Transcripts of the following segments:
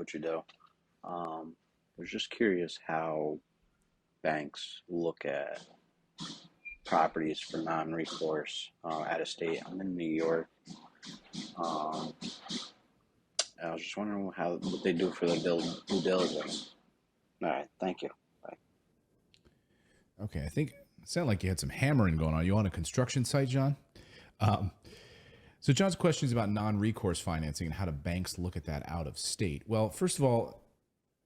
what you do. I was just curious how banks look at properties for non-recourse out of state. I'm in New York. Um, I was just wondering what they do for the due diligence. All right, thank you. Bye. Okay, I think it sounded like you had some hammering going on. You on a construction site, John? Um, so John's question is about non-recourse financing and how do banks look at that out of state? Well, first of all,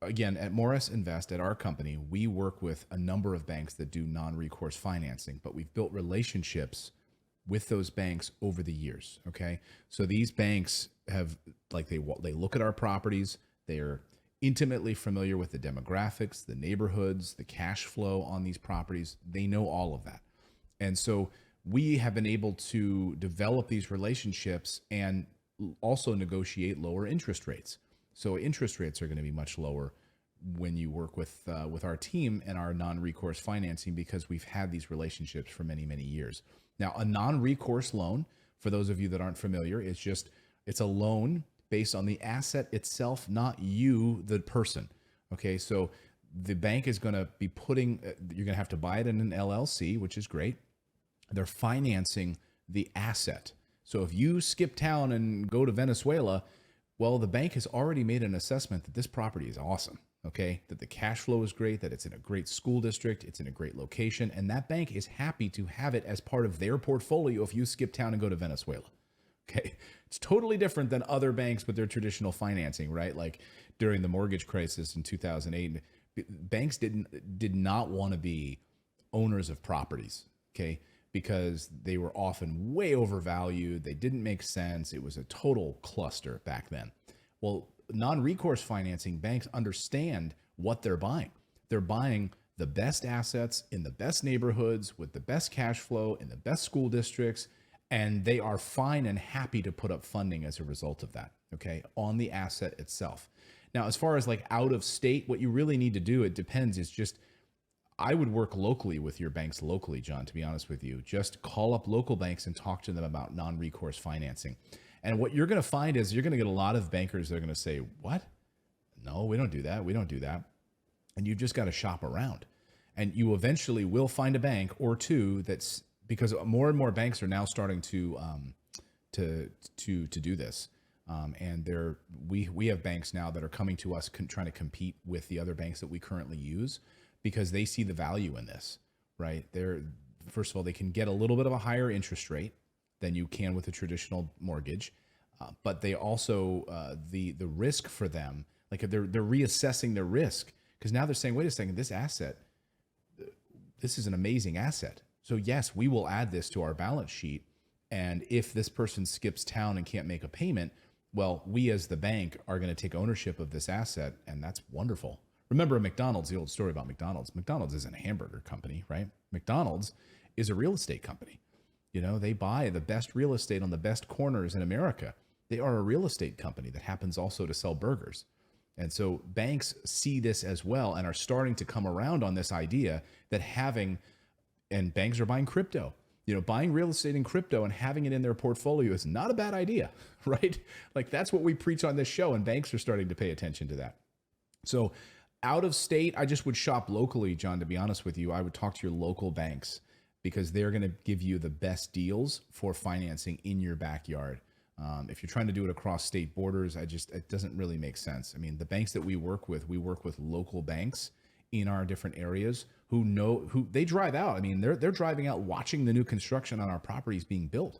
again, at Morris Invest, at our company, we work with a number of banks that do non-recourse financing, but we've built relationships with those banks over the years. Okay, so these banks have they look at our properties. They are intimately familiar with the demographics, the neighborhoods, the cash flow on these properties. They know all of that, and so we have been able to develop these relationships and also negotiate lower interest rates. So interest rates are going to be much lower when you work with our team and our non-recourse financing because we've had these relationships for many, many years. Now, a non-recourse loan, for those of you that aren't familiar, it's a loan based on the asset itself, not you, the person. Okay, so the bank is going to be you're going to have to buy it in an LLC, which is great. They're financing the asset. So if you skip town and go to Venezuela, well, the bank has already made an assessment that this property is awesome, okay? That the cash flow is great, that it's in a great school district, it's in a great location, and that bank is happy to have it as part of their portfolio if you skip town and go to Venezuela. Okay, it's totally different than other banks with their traditional financing, right? Like during the mortgage crisis in 2008, banks did not want to be owners of properties, okay? Because they were often way overvalued. They didn't make sense. It was a total cluster back then. Well, non-recourse financing banks understand what they're buying. They're buying the best assets in the best neighborhoods with the best cash flow in the best school districts, and they are fine and happy to put up funding as a result of that, okay, on the asset itself. Now, as far as like out of state, what you really need to do, it depends, is just I would work locally with your banks locally, John, to be honest with you. Just call up local banks and talk to them about non-recourse financing. And what you're going to find is you're going to get a lot of bankers that are going to say, what? No, we don't do that. We don't do that. And you've just got to shop around. And you eventually will find a bank or two that's because more and more banks are now starting to do this. And we have banks now that are coming to us trying to compete with the other banks that we currently use, because they see the value in this, right? First of all, they can get a little bit of a higher interest rate than you can with a traditional mortgage, but they also the risk for them, like they're reassessing their risk, because now they're saying, wait a second, this is an amazing asset. So yes, we will add this to our balance sheet, and if this person skips town and can't make a payment, well, we as the bank are going to take ownership of this asset, and that's wonderful. Remember McDonald's, the old story about McDonald's. McDonald's isn't a hamburger company, right? McDonald's is a real estate company. You know, they buy the best real estate on the best corners in America. They are a real estate company that happens also to sell burgers. And so banks see this as well and are starting to come around on this idea that and banks are buying crypto. You know, buying real estate in crypto and having it in their portfolio is not a bad idea, right? Like that's what we preach on this show, and banks are starting to pay attention to that. So out of state, I just would shop locally, John, to be honest with you. I would talk to your local banks because they're going to give you the best deals for financing in your backyard. If you're trying to do it across state borders, it doesn't really make sense. I mean, the banks that we work with local banks in our different areas who they drive out. I mean, they're driving out watching the new construction on our properties being built.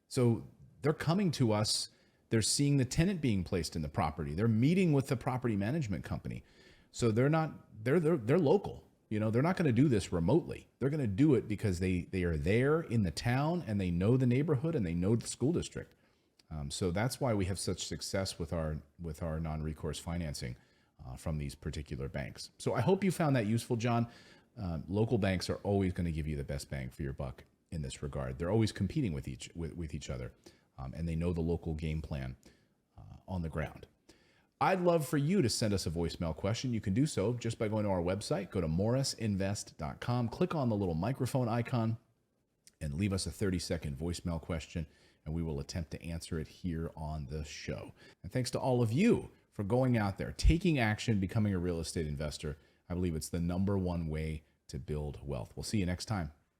So they're coming to us. They're seeing the tenant being placed in the property. They're meeting with the property management company. So they're local. You know, they're not going to do this remotely. They're going to do it because they are there in the town and they know the neighborhood and they know the school district. So that's why we have such success with our non-recourse financing from these particular banks. So I hope you found that useful, John. Local banks are always going to give you the best bang for your buck in this regard. They're always competing with each other, and they know the local game plan on the ground. I'd love for you to send us a voicemail question. You can do so just by going to our website. Go to morrisinvest.com, click on the little microphone icon, and leave us a 30-second voicemail question, and we will attempt to answer it here on the show. And thanks to all of you for going out there, taking action, becoming a real estate investor. I believe it's the number one way to build wealth. We'll see you next time.